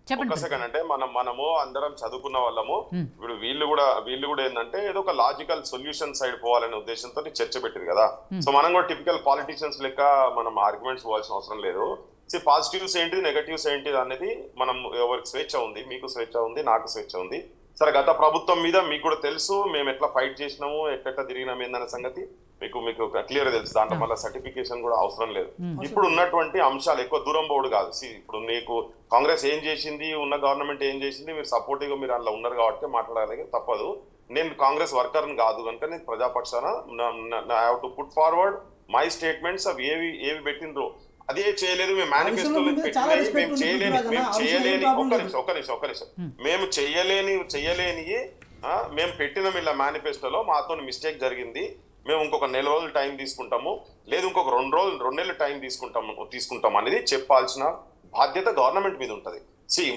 ఒక్క చెప్పండి సెకండ్. అంటే మనము అందరం చదువుకున్న వాళ్ళము. గురుగారు. ఇప్పుడు వీళ్ళు కూడా ఏంటంటే ఏదో ఒక లాజికల్ సొల్యూషన్ సైడ్ పోవాలనే ఉద్దేశంతో చర్చ పెట్టారు కదా. సో మనం కూడా టిపికల్ పాలిటిషియన్స్ లెక్క మనం ఆర్గ్యుమెంట్స్ పోవాల్సిన అవసరం లేదు. పాజిటివ్స్ ఏంటి, నెగటివ్స్ ఏంటి అనేది మనం ఎవరికి స్వేచ్ఛ ఉంది, మీకు స్వేచ్ఛ ఉంది, నాకు స్వేచ్ఛ ఉంది. సరే, గత ప్రభుత్వం మీద మీకు కూడా తెలుసు, మేము ఎట్లా ఫైట్ చేసినాము, ఎట్లా తిరిగినాము ఏందనే సంగతి మీకు మీకు క్లియర్ తెలుసు. దాంట్లో మళ్ళీ సర్టిఫికేషన్ కూడా అవసరం లేదు. ఇప్పుడు ఉన్నటువంటి అంశాలు ఎక్కువ దూరం పోడు కాదు. ఇప్పుడు నీకు కాంగ్రెస్ ఏం చేసింది, ఉన్న గవర్నమెంట్ ఏం చేసింది, మీరు సపోర్టివ్ గా మీరు అందులో ఉన్నారు కాబట్టి మాట్లాడాలి, తప్పదు. నేను కాంగ్రెస్ వర్కర్ని కాదు కనుక నేను ప్రజాపక్షాన I have to put forward my statements. అవి ఏవి పెట్టినరో అదే చేయలేదు. మేము మేనిఫెస్టోలో పెట్టినవి మేము చేయలేని ఒక్క నిమిషం మేము చేయలేని మేము పెట్టిన ఇలా మేనిఫెస్టోలో మాతో మిస్టేక్ జరిగింది, మేము ఇంకొక నెల రోజులు టైం తీసుకుంటాము, లేదు ఇంకొక 2 నెలలు టైం తీసుకుంటాం అనేది చెప్పాల్సిన బాధ్యత గవర్నమెంట్ మీద ఉంటుంది.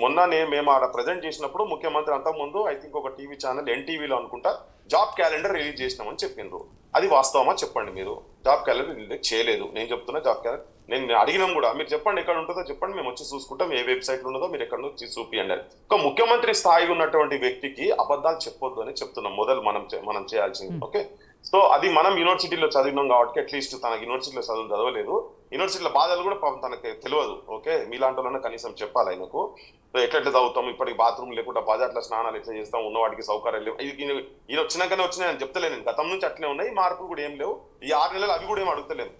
మొన్న మేము ఆడ ప్రజెంట్ చేసినప్పుడు ముఖ్యమంత్రి అంతకుముందు ఐ థింక్ ఒక టీవీ ఛానల్ ఎన్టీవీలో అనుకుంటా జాబ్ క్యాలెండర్ రిలీజ్ చేసినామని చెప్పిండ్రు. అది వాస్తవమా చెప్పండి. మీరు జాబ్ క్యాలెండర్ రిలీజ్ చేయలేదు. నేను చెప్తున్నా జాబ్ క్యాలెండర్ నేను అడిగినాం కూడా. మీరు చెప్పండి ఎక్కడ ఉంటుందో చెప్పండి, మేము వచ్చి చూసుకుంటాం. ఏ వెబ్సైట్ ఉన్నదో మీరు ఎక్కడ నుంచి చూపియండి. ఒక ముఖ్యమంత్రి స్థాయిగా ఉన్నటువంటి వ్యక్తికి అబద్ధాలు చెప్పొద్దు అని చెప్తున్నాం. మొదలు మనం చేయాల్సింది. ఓకే, సో అది మనం యూనివర్సిటీలో చదివినాం కాబట్టి అట్లీస్ట్ తనకి యూనివర్సిటీలో చదవలేదు, యూనివర్సిటీలో బాధలు కూడా తనకి తెలియదు. ఓకే, మీలాంటి వాళ్ళని కనీసం చెప్పాలి ఆయనకు. ఎట్లా చదువుతాం, ఇప్పటికి బాత్రూమ్ లేకుండా బాజాట్ల స్నానాలు ఎట్లా చేస్తాం, ఉన్నవాడికి సౌకర్యాలు లేవు. ఈయన వచ్చినాకనే వచ్చినాయని చెప్తలేను నేను. గతం నుంచి అట్లే ఉన్నాయి, మార్పులు కూడా ఏం లేవు. ఈ 6 నెలలు అవి కూడా ఏం అడుగుతలేము.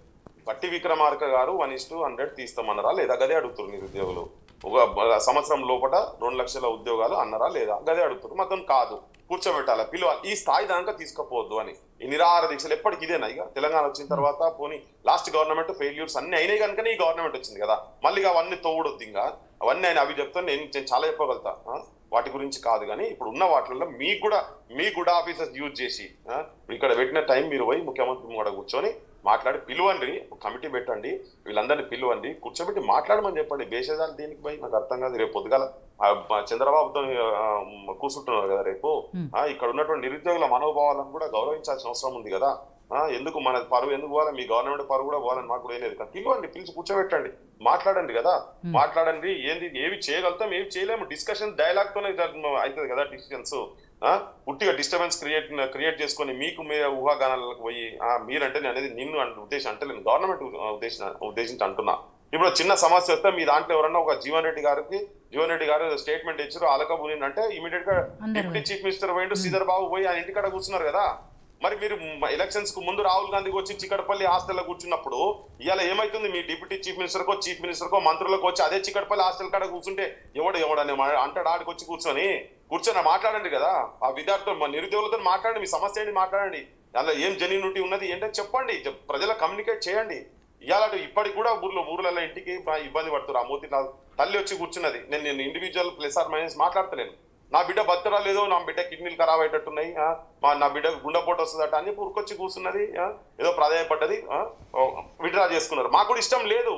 పట్టి విక్రమార్క గారు 1:100 తీస్తామన్నారా లేదా, గదే అడుగుతారు నిరుద్యోగులు. ఒక సంవత్సరం లోపల 2 లక్షల ఉద్యోగాలు అన్నారా లేదా, గదే అడుగుతారు. మొత్తం కాదు, కూర్చోబెట్టాలి, పిలవాలి, ఈ స్థాయి దాకా తీసుకుపోవద్దు అని. ఈ నిరాహార దీక్షలు ఎప్పటికి ఇదేనా? ఇక తెలంగాణ వచ్చిన తర్వాత పోనీ లాస్ట్ గవర్నమెంట్ ఫెయిల్యూర్స్ అన్ని అయినాయి కనుకనే ఈ గవర్నమెంట్ వచ్చింది కదా. మళ్ళీ అవన్నీ తోడొద్దు. ఇంకా అవన్నీ ఆయన అవి చెప్తాను, నేను చాలా చెప్పగలుగుతా, వాటి గురించి కాదు. కానీ ఇప్పుడు ఉన్న వాటిల్లో మీకు కూడా ఆఫీసర్స్ యూజ్ చేసి ఇక్కడ పెట్టిన టైం మీరు పోయి ముఖ్యమంత్రి కూడా కూర్చొని మాట్లాడి పిలువండి, కమిటీ పెట్టండి, వీళ్ళందరినీ పిలువండి, కూర్చోబెట్టి మాట్లాడమని చెప్పండి. బేషజాలు దీనికి పోయి నాకు అర్థం కాదు. రేపు పొద్దుగాల చంద్రబాబుతో కూర్చుంటున్నారు కదా రేపు. ఇక్కడ ఉన్నటువంటి నిరుద్యోగుల మనోభావాలను కూడా గౌరవించాల్సిన అవసరం ఉంది కదా. ఎందుకు మన పరువు ఎందుకు పోవాలి, మీ గవర్నమెంట్ పరువు కూడా పోవాలని మాకు కూడా ఏం లేదు. పిలువండి, పిలిచి కూర్చోబెట్టండి, మాట్లాడండి కదా. మాట్లాడండి, ఏవి చేయగలుగుతాం, ఏవి చేయలేము. డిస్కషన్ డైలాగ్ తోనే అవుతుంది కదా డిసిషన్స్. పుట్టిగా డిస్టర్బెన్స్ క్రియేట్ చేసుకొని మీకు మీ ఊహాగానాలకు పోయి మీరంటే నేను అనేది నిన్ను ఉద్దేశం అంటలేను, గవర్నమెంట్ ఉద్దేశించి అంటున్నా. ఇప్పుడు చిన్న సమస్య వస్తే మీ దాంట్లో ఎవరన్నా ఒక జీవన్ రెడ్డి గారు స్టేట్మెంట్ ఇచ్చారు, అలకబూని అంటే ఇమీడియట్ గా డిప్యూటీ చీఫ్ మినిస్టర్ పోయిండు, శ్రీధర్ బాబు పోయి ఆయన ఇంటికాడ కూర్చున్నారు కదా. మరి మీరు ఎలక్షన్స్ కు ముందు రాహుల్ గాంధీకి వచ్చి చిక్కడపల్లి హాస్టల్లో కూర్చున్నప్పుడు ఇవాళ ఏమైతుంది? మీ డిప్యూటీ చీఫ్ మినిస్టర్కో మంత్రులకు వచ్చి అదే చిక్కడపల్లి హాస్టల్ కాడ కూర్చుంటే ఎవడని అంటాడు. ఆడికి వచ్చి కూర్చొని మాట్లాడండి కదా. ఆ విద్యార్థులు నిరుద్యోగులతో మాట్లాడండి, మీ సమస్య ఏంటి మాట్లాడండి, అందులో ఏం జెన్యూనిటీ ఉన్నది ఏంటంటే చెప్పండి, ప్రజలకు కమ్యూనికేట్ చేయండి. ఇవాళ ఇప్పటికి కూడా ఊర్లలో ఇంటికి ఇబ్బంది పడుతున్నారు. ఆ మోతి తల్లి వచ్చి కూర్చున్నది. నేను ఇండివిజువల్ ప్లస్ ఆర్ మైనస్ మాట్లాడతలేను. నా బిడ్డ బతకరా లేదో, నా బిడ్డ కిడ్నీలు ఖరాబ్ అయ్యేటట్టున్నాయి, నా బిడ్డ గుండెపోటు వస్తుందట అని ఊరికొచ్చి కూర్చున్నది. ఏదో ప్రాధాన్యపడ్డది, విడ్రా చేసుకున్నారు. మాకు కూడా ఇష్టం లేదు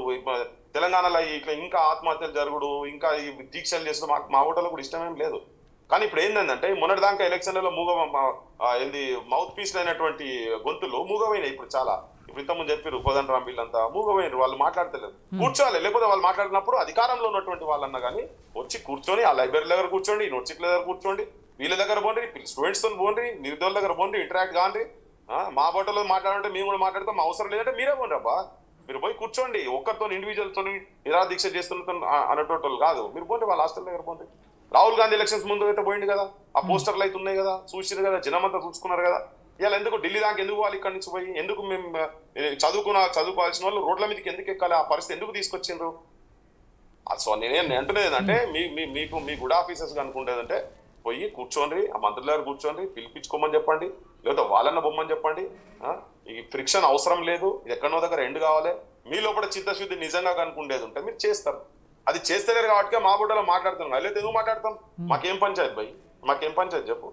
తెలంగాణలో ఇట్లా ఇంకా ఆత్మహత్యలు జరుగుడు, ఇంకా ఈ దీక్షలు చేసిన మా ఓటర్లో కూడా ఇష్టమేం లేదు. కానీ ఇప్పుడు ఏంటంటే మొన్నటిదాకా ఎలక్షన్లలో మౌత్ పీస్ అయినటువంటి గొంతులు మూగమైనాయి. ఇప్పుడు చాలా ఇప్పుడు ఇంతకుముందు చెప్పారు కోదండరాం వీళ్ళంతా మూగమైనారు, వాళ్ళు మాట్లాడతలేదు. కూర్చోవాలి, లేకపోతే వాళ్ళు మాట్లాడినప్పుడు అధికారంలో ఉన్నటువంటి వాళ్ళన్నా కానీ వచ్చి కూర్చొని ఆ లైబ్రరీ దగ్గర కూర్చోండి, యూనివర్సిటీ దగ్గర కూర్చోండి, వీళ్ళ దగ్గర పోండి, స్టూడెంట్స్ తో పోండి, నిరుద్యోగుల దగ్గర పోండి, ఇంటరాక్ట్ కాండి. మా బట్టలో మాట్లాడంటే మేము కూడా మాట్లాడతాం, అవసరం లేదంటే మీరే పోండి అబ్బా. మీరు పోయి కూర్చోండి, ఒక్కరితో ఇండివిజువల్ తో నిరాహార దీక్ష చేస్తున్న అనేటోళ్ళు కాదు. మీరు పోండి, వాళ్ళ హాస్టల్ దగ్గర పోండి. రాహుల్ గాంధీ ఎలక్షన్స్ ముందు అయితే పోయింది కదా, ఆ పోస్టర్లు అయితే ఉన్నాయి కదా, చూసిరు కదా, జనమంతా చూసుకున్నారు కదా. ఇలా ఎందుకు ఢిల్లీ దాకా ఎందుకు వాళ్ళు ఇక్కడి నుంచి పోయి ఎందుకు మేము చదువుకోవాల్సిన వాళ్ళు రోడ్ల మీదకి ఎందుకు ఎక్కాలి, ఆ పరిస్థితి ఎందుకు తీసుకొచ్చిండ్రు? సో నేను అంటున్నది ఏంటంటే మీ గుడ్ ఆఫీసర్స్ అనుకుంటేదంటే పోయి కూర్చోండి, ఆ మంత్రుల దగ్గర కూర్చోండి, పిలిపించుకోమని చెప్పండి, లేకపోతే వాళ్ళన్న బొమ్మని చెప్పండి. ఈ ఫ్రిక్షన్ అవసరం లేదు, ఎక్కడో దగ్గర ఎండ్ కావాలి. మీ లోపల చిత్తశుద్ధి నిజంగా కనుకుండేది ఉంటే మీరు చేస్తారు. అది చేస్తలేరు కాబట్టి మా బుడ్డలో మాట్లాడుతున్నాం. లేకపోతే ఎందుకు మాట్లాడతాం? మాకేం పంచాయతీ భయ్, మాకేం పంచాయతీ చెప్పు,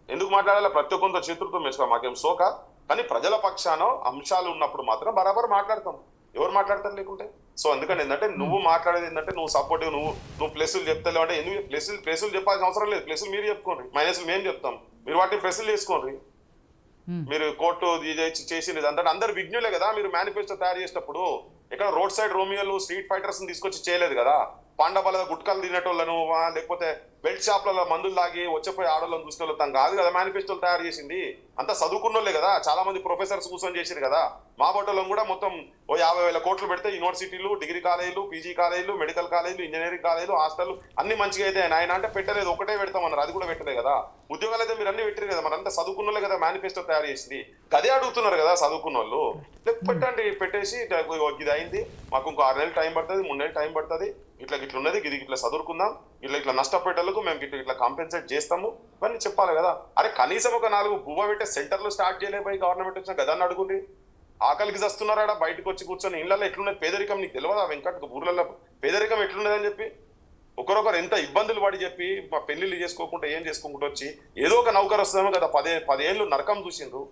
ఎందుకు మాట్లాడాలి? ప్రతి ఒక్కరితో చేతులతో మెచ్చుకో, మాకేం సోక. కానీ ప్రజల పక్షాన అంశాలు ఉన్నప్పుడు మాత్రం బరాబర్ మాట్లాడతాం. ఎవరు మాట్లాడతారు లేకుంటే? సో అందుకని ఏంటంటే నువ్వు మాట్లాడేది ఏంటంటే నువ్వు సపోర్టివ్, నువ్వు ప్లస్లు చెప్తలేవు అంటే ఎందుకు ప్లస్లు చెప్పాల్సిన అవసరం లేదు. ప్లస్లు మీరు చెప్పుకోండి, మైనస్లు మేము చెప్తాం, మీరు వాటిని ప్లస్లు చేసుకోండి. మీరు కోర్టు చేసింది అంటే అందరు విజ్ఞులే కదా. మీరు మేనిఫెస్టో తయారు చేసినప్పుడు ఇక్కడ రోడ్ సైడ్ రోమియోలు స్ట్రీట్ ఫైటర్స్ తీసుకొచ్చి చేయలేదు కదా. పాండబల గుట్కలు తినేటోళ్ళను లేకపోతే బెల్ట్ షాప్లలో మందులు తాగి వచ్చేపోయి ఆడోళ్ళని చూసిన వాళ్ళు తను కాదు కదా మేనిఫెస్టోలు తయారు చేసింది. అంతా చదువుకున్నోళ్ళే కదా, చాలా మంది ప్రొఫెసర్స్ కూర్చొని చేశారు కదా. మా బోటోళ్ళం కూడా మొత్తం ఓ 50,000 కోట్లు పెడితే యూనివర్సిటీలు, డిగ్రీ కాలేజీలు, పీజీ కాలేజీలు, మెడికల్ కాలేజీలు, ఇంజనీరింగ్ కాలేజీలు, హాస్టల్ అన్ని మంచిగా అయితే ఆయన అంటే పెట్టలేదు, ఒకటే పెడతామన్నారు, అది కూడా పెట్టలేదు కదా. ఉద్యోగాలు అయితే మీరు అన్ని పెట్టారు కదా, మరి అంతా చదువుకున్నోళ్ళే కదా మేనిఫెస్టో తయారు చేసింది. గదే అడుగుతున్నారు కదా చదువుకున్న వాళ్ళు. పెట్టండి, పెట్టేసి ఇది అయింది, మాకు ఇంకో 6 నెలలు టైం పడుతుంది, 3 నెలలు టైం పడుతుంది, ఇట్లా ఉన్నది, ఇది ఇట్లా చదువుకుందాం, ఇట్లా నష్టపోయేటలకు మేము ఇట్లా కాంపెన్సేట్ చేస్తాము ఇవన్నీ చెప్పాలి కదా. అరే కనీసం ఒక 4 బువ్వ పెట్టే సెంటర్లు స్టార్ట్ చేయలేకపోయి గవర్నమెంట్ వచ్చిన గదాన్ని అడుగుండి. ఆకలికి చస్తున్నారా బయటకు వచ్చి కూర్చొని ఇళ్లలో ఎట్లున్నది పేదరికం నీకు తెలియదా వెంకట్? ఊర్లలో పేదరికం ఎట్లున్నదని చెప్పి ఒకరొకరు ఎంత ఇబ్బందులు పడి చెప్పి మా పెళ్లిళ్ళు చేసుకోకుండా ఏం చేసుకోకుండా వచ్చి ఏదో ఒక నౌకరు వస్తుందేమో కదా. 10 ఏళ్ళు నరకం చూసిండ్రు.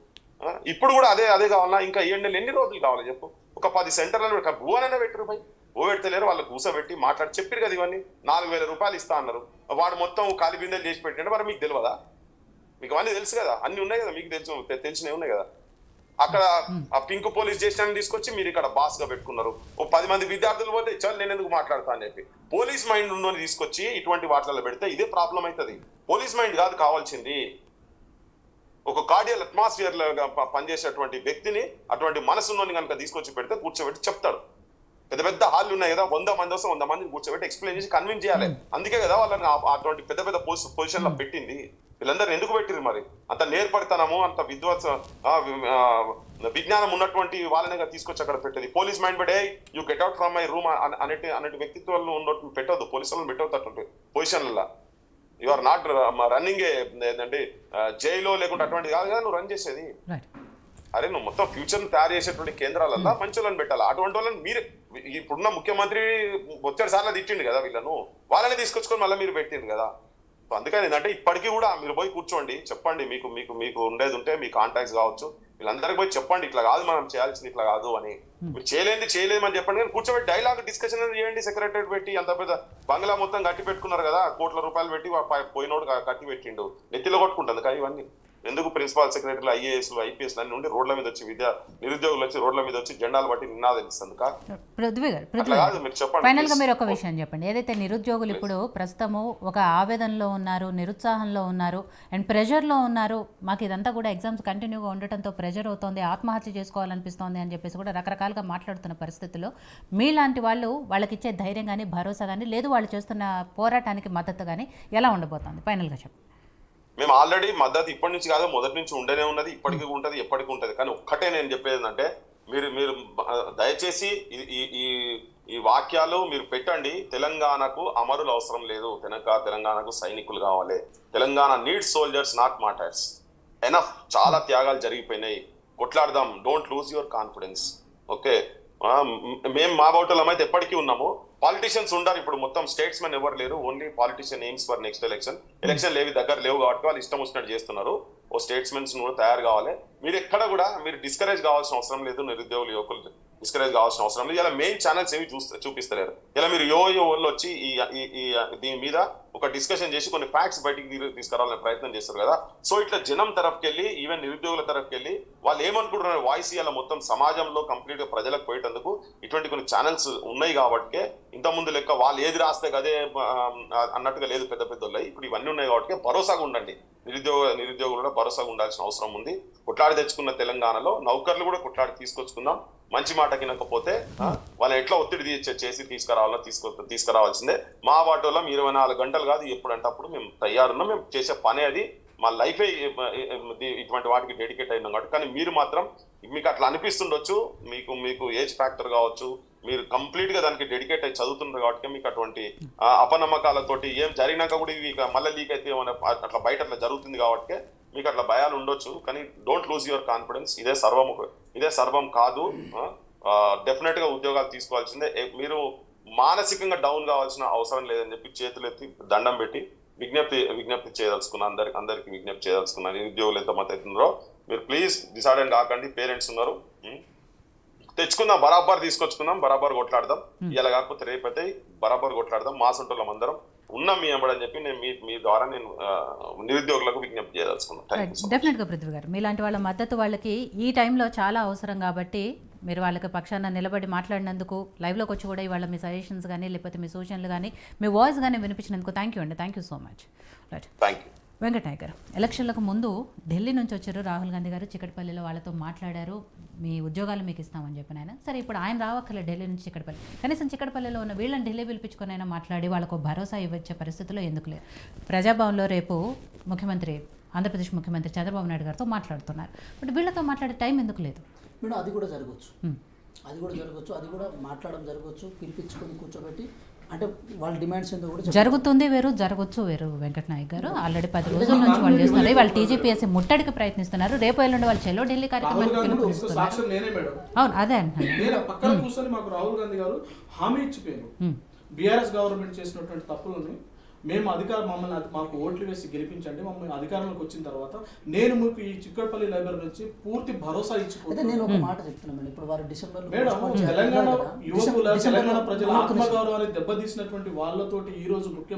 ఇప్పుడు కూడా అదే కావాలా? ఇంకా 7 నెలలు ఎన్ని రోజులు కావాలి చెప్పు? ఒక 10 సెంటర్లను భూవనైనా పెట్టరు భయ్, ఓ పెడతలేరు. వాళ్ళు కూసబెట్టి మాట్లాడి చెప్పారు కదా ఇవన్నీ 4,000 రూపాయలు ఇస్తా అన్నారు. వాడు మొత్తం కాలి బిందెలు చేసి పెట్టింటే మరి మీకు తెలియదా? మీకు అవన్నీ తెలుసు కదా, అన్ని ఉన్నాయి కదా, మీకు తెలిసినవి ఉన్నాయి కదా. అక్కడ ఆ పింక్ పోలీస్ స్టేషన్ తీసుకొచ్చి మీరు ఇక్కడ బాస్ గా పెట్టుకున్నారు. ఓ 10 మంది విద్యార్థులు పోతే చాలు నేను ఎందుకు మాట్లాడతా అని చెప్పి పోలీస్ మైండ్ ఉన్నోని తీసుకొచ్చి ఇటువంటి వాటిలో పెడితే ఇదే ప్రాబ్లం అవుతుంది. పోలీస్ మైండ్ కాదు కావాల్సింది, ఒక కార్డియల్ అట్మాస్ఫియర్ లాగా పనిచేసేటువంటి వ్యక్తిని, అటువంటి మనసున్నోని కనుక తీసుకొచ్చి పెడితే కూర్చోబెట్టి చెప్తాడు. పెద్ద హాళ్ళు ఉన్నాయి కదా, 100 మంది వస్తే 100 మందిని కూర్చోబెట్టి ఎక్స్ప్లెయిన్ చేసి కన్విన్స్ చేయాలి. అందుకే కదా వాళ్ళని అటువంటి పెద్ద పొజిషన్ లో పెట్టింది. వీళ్ళందరూ ఎందుకు పెట్టింది మరి? అంత నేర్పడతానము, అంత విజ్ఞానం ఉన్నటువంటి వాళ్ళనే తీసుకొచ్చి అక్కడ పెట్టేది. Police mind but you get out from my room అనేటి వ్యక్తిత్వాలను ఉన్నట్టు పెట్టవద్దు, పోలీసు వాళ్ళని పెట్టవద్దు అటువంటి పొజిషన్లలో. యు ఆర్ నాట్ రన్నింగ్ ఏంటంటే జైలో లేకుంటే అటువంటి కాదు కదా నువ్వు రన్ చేసేది. అరే నువ్వు మొత్తం ఫ్యూచర్ తయారు చేసేటువంటి కేంద్రాలల్లో మంచి వాళ్ళని పెట్టాలి. అటువంటి వాళ్ళని మీరు ఇప్పుడున్న ముఖ్యమంత్రి వచ్చాడు సార్లు తిట్టిండు కదా వీళ్ళను, వాళ్ళని తీసుకొచ్చుకొని మళ్ళీ మీరు పెట్టిండు కదా. అందుకని ఏంటంటే ఇప్పటికీ కూడా మీరు పోయి కూర్చోండి, చెప్పండి, మీకు ఉండేది ఉంటే మీ కాంటాక్ట్స్ కావచ్చు, వీళ్ళందరికీ పోయి చెప్పండి ఇట్లా కాదు మనం చేయాల్సింది, ఇట్లా కాదు అని. మీరు చేయలేమని చెప్పండి, కానీ కూర్చోబెట్టి డైలాగ్ డిస్కషన్ చేయండి. సెక్రటరీ పెట్టి అంత పెద్ద బంగ్లా మొత్తం కట్టి పెట్టుకున్నారు కదా, కోట్ల రూపాయలు పెట్టి పోయినోడు కట్టి పెట్టిండు, నెత్తిలో కొట్టుకుంటుంది కానీ ఇవన్నీ ఎందుకు? ప్రిన్సిపాల్ సెక్రటరీలు, ఐఏఎస్లు, ఐపీఎస్లు అన్ని ఉండి రోడ్ల మీద వచ్చి నిరుద్యోగులు వచ్చి రోడ్ల మీద వచ్చి జెండాలు బట్టి నినాదాలు ఇస్తుంది. ఫైనల్ గా మీరు ఒక విషయం చెప్పండి. ఏదైతే నిరుద్యోగులు ఇప్పుడు ప్రస్తుతము ఒక ఆవేదనలో ఉన్నారు, నిరుత్సాహంలో ఉన్నారు అండ్ ప్రెషర్లో ఉన్నారు, మాకు ఇదంతా కూడా ఎగ్జామ్స్ కంటిన్యూగా ఉండటంతో ప్రెషర్ అవుతుంది, ఆత్మహత్య చేసుకోవాలనిపిస్తోంది అని చెప్పేసి కూడా రకరకాలుగా మాట్లాడుతున్న పరిస్థితుల్లో మీలాంటి వాళ్ళు వాళ్ళకి ఇచ్చే ధైర్యం కానీ, భరోసా కానీ, లేదు వాళ్ళు చేస్తున్న పోరాటానికి మద్దతు కానీ ఎలా ఉండబోతోంది ఫైనల్గా చెప్పండి. మేము ఆల్రెడీ మద్దతు ఇప్పటి నుంచి కాదు మొదటి నుంచి ఉండనే ఉన్నది, ఇప్పటికీ ఉంటుంది, ఎప్పటికీ ఉంటుంది. కానీ ఒక్కటే నేను చెప్పేది ఏంటంటే మీరు దయచేసి ఈ వాక్యాలు మీరు పెట్టండి. తెలంగాణకు అమరులు అవసరం లేదు, తెలంగాణకు సైనికులు కావాలి. Telangana needs soldiers not martyrs. Enough, చాలా త్యాగాలు జరిగిపోయినాయి, కొట్లాడదాం. Don't lose your confidence. Okay, మేము మా బౌటలం అయితే ఎప్పటికీ ఉన్నాము. పాలిటిషియన్స్ ఉండారు, ఇప్పుడు మొత్తం స్టేట్స్ మెన్ ఎవరు లేరు, only politician aims for next election లేవి దగ్గర లేవు కాబట్టి వాళ్ళు ఇష్టం వచ్చినట్టు చేస్తున్నారు. ఓ స్టేట్స్మెన్స్ కూడా తయారు కావాలి. మీరు ఎక్కడ కూడా మీరు డిస్కరేజ్ కావాల్సిన అవసరం లేదు, నిరుద్యోగులు యువకులు డిస్కరేజ్ కావాల్సిన అవసరం లేదు. ఇలా మెయిన్ ఛానల్స్ ఏమి చూపిస్తలేరు. ఇలా మీరు వాళ్ళు వచ్చి దీని మీద ఒక డిస్కషన్ చేసి కొన్ని ఫ్యాక్ట్స్ బయటికి తీసుకురావాలనే ప్రయత్నం చేస్తారు కదా. సో ఇట్లా జనం తరఫుకెళ్ళి, ఈవెన్ నిరుద్యోగుల తరఫుకెళ్ళి వాళ్ళు ఏమనుకుంటున్నారు, వాయిస్ ఇలా మొత్తం సమాజంలో కంప్లీట్ గా ప్రజలకు పోయేటందుకు ఇటువంటి కొన్ని ఛానల్స్ ఉన్నాయి కాబట్టి ఇంతకుముందు లెక్క వాళ్ళు ఏది రాస్తే అదే అన్నట్టుగా లేదు పెద్ద వాళ్ళు. ఇప్పుడు ఇవన్నీ ఉన్నాయి కాబట్టి భరోసాగా ఉండండి. నిరుద్యోగులు కూడా భరోసాగా ఉండాల్సిన అవసరం ఉంది. కొట్లాడి తెచ్చుకున్న తెలంగాణలో నౌకర్లు కూడా కొట్లాడి తీసుకొచ్చుకుందాం. మంచి మాట కినకపోతే వాళ్ళని ఎట్లా ఒత్తిడి చేసి తీసుకురావాల్సిందే. మా వాటోలో 24 గంటలు కాదు, ఎప్పుడంటే అప్పుడు మేము తయారున్నాం. మేము చేసే పనే అది, మా లైఫే ఇటువంటి వాటికి డెడికేట్ అయినాం కాబట్టి. కానీ మీరు మాత్రం మీకు అట్లా అనిపిస్తుండొచ్చు, మీకు ఏజ్ ఫ్యాక్టర్ కావచ్చు, మీరు కంప్లీట్ గా దానికి డెడికేట్ అయి చదువుతున్నారు కాబట్టి మీకు అటువంటి అపనమ్మకాలతోటి ఏం జరిగినాక కూడా ఇవి మళ్ళీ లీక్ అయితే అట్లా బయట అట్లా జరుగుతుంది కాబట్టి మీకు అట్లా భయాలు ఉండొచ్చు. కానీ డోంట్ లూజ్ యువర్ కాన్ఫిడెన్స్. ఇదే సర్వం కాదు. డెఫినెట్ గా ఉద్యోగాలు తీసుకోవాల్సిందే. మీరు మానసికంగా డౌన్ కావాల్సిన అవసరం లేదని చెప్పి చేతులెత్తి దండం పెట్టి విజ్ఞప్తి చేయదలుచుకున్నా. అందరికి విజ్ఞప్తి చేయదలుచుకున్నా. నిరుద్యోగులు ఎంత మంది అవుతున్నారో మీరు ప్లీజ్ డిసైడెంట్ కాకండి. పేరెంట్స్ ఉన్నారు, తెచ్చుకుందాం, బరాబర్ తీసుకొచ్చుకుందాం, బరాబర్ కొట్లాడదాం. ఇలా కాకపోతే రేపైతే బరాబర్ కొట్లాడదాం. మా సొంటోళ్ళం అందరం ఉన్నాం మీ అమ్మడని చెప్పి నేను మీ ద్వారా నేను నిరుద్యోగులకు విజ్ఞప్తి చేయదలుచుకున్నాను. డెఫినెట్గా పృథ్వీ గారు, మీలాంటి వాళ్ళ మద్దతు వాళ్ళకి ఈ టైంలో చాలా అవసరం కాబట్టి మీరు వాళ్ళకి పక్షాన నిలబడి మాట్లాడినందుకు, లైవ్లోకి వచ్చి కూడా ఇవాళ మీ సజెషన్స్ కానీ లేకపోతే మీ సూచనలు కానీ మీ వాయిస్ కానీ వినిపించినందుకు థ్యాంక్ యూ అండి. Thank you so much. Right, thank you. Venkatanayak గారు, ఎలక్షన్లకు ముందు ఢిల్లీ నుంచి వచ్చారు రాహుల్ గాంధీ గారు, చిక్కడపల్లిలో వాళ్ళతో మాట్లాడారు, మీ ఉద్యోగాలు మీకు ఇస్తామని చెప్పిన ఆయన. సరే, ఇప్పుడు ఆయన రావక్కర్లేదు ఢిల్లీ నుంచి చిక్కడపల్లి, కనీసం చిక్కడపల్లిలో ఉన్న వీళ్ళని ఢిల్లీ పిలిపించుకొని అయినా మాట్లాడి వాళ్ళకు భరోసా ఇవ్వచ్చే పరిస్థితిలో ఎందుకు లేదు? ప్రజాభవన్లో రేపు ముఖ్యమంత్రి, ఆంధ్రప్రదేశ్ ముఖ్యమంత్రి చంద్రబాబు నాయుడు గారితో మాట్లాడుతున్నారు, బట్ వీళ్ళతో మాట్లాడే టైం ఎందుకు లేదు? మేడం అది కూడా జరగవచ్చు, అది కూడా మాట్లాడడం జరగవచ్చు, పిలిపించుకొని కూర్చోబెట్టి, అంటే వాళ్ళ డిమాండ్స్ ఏందో కూడా జరుగుతుంది వేరు, జరగవచ్చు వేరు. వెంకటనాయక్ గారు ఆల్రెడీ 10 రోజుల నుంచి వాళ్ళు చేస్తున్నారు. వాళ్ళు టీజీపీఎస్సీ ముట్టడికి ప్రయత్నిస్తున్నారు. రేపు ఎల్లుండి వాళ్ళు చెల్లో ఢిల్లీ కార్యక్రమానికి అవును, అదే అంటున్నాను. పక్కన కూర్చొని మాకు రాహుల్ గాంధీ గారు హామీ ఇచ్చిపోయారు. బీఆర్ఎస్ గవర్నమెంట్ చేసినటువంటి తప్పులని మేము మాకు ఓట్లు వేసి గెలిపించండి, మమ్మల్ని అధికారంలోకి వచ్చిన తర్వాత నేను మీకు ఈ చిక్కడపల్లి లైబ్రరీ నుంచి పూర్తి భరోసా ఇచ్చిపోతే. నేను ఒక మాట చెప్తున్నాను మేడం, ఇప్పుడు వారు డిసెంబర్ తెలంగాణ యువకుల, తెలంగాణ ప్రజల ఆత్మగౌరవాన్ని దెబ్బతీసినటువంటి వాళ్ళతోటి ఈ రోజు ముఖ్య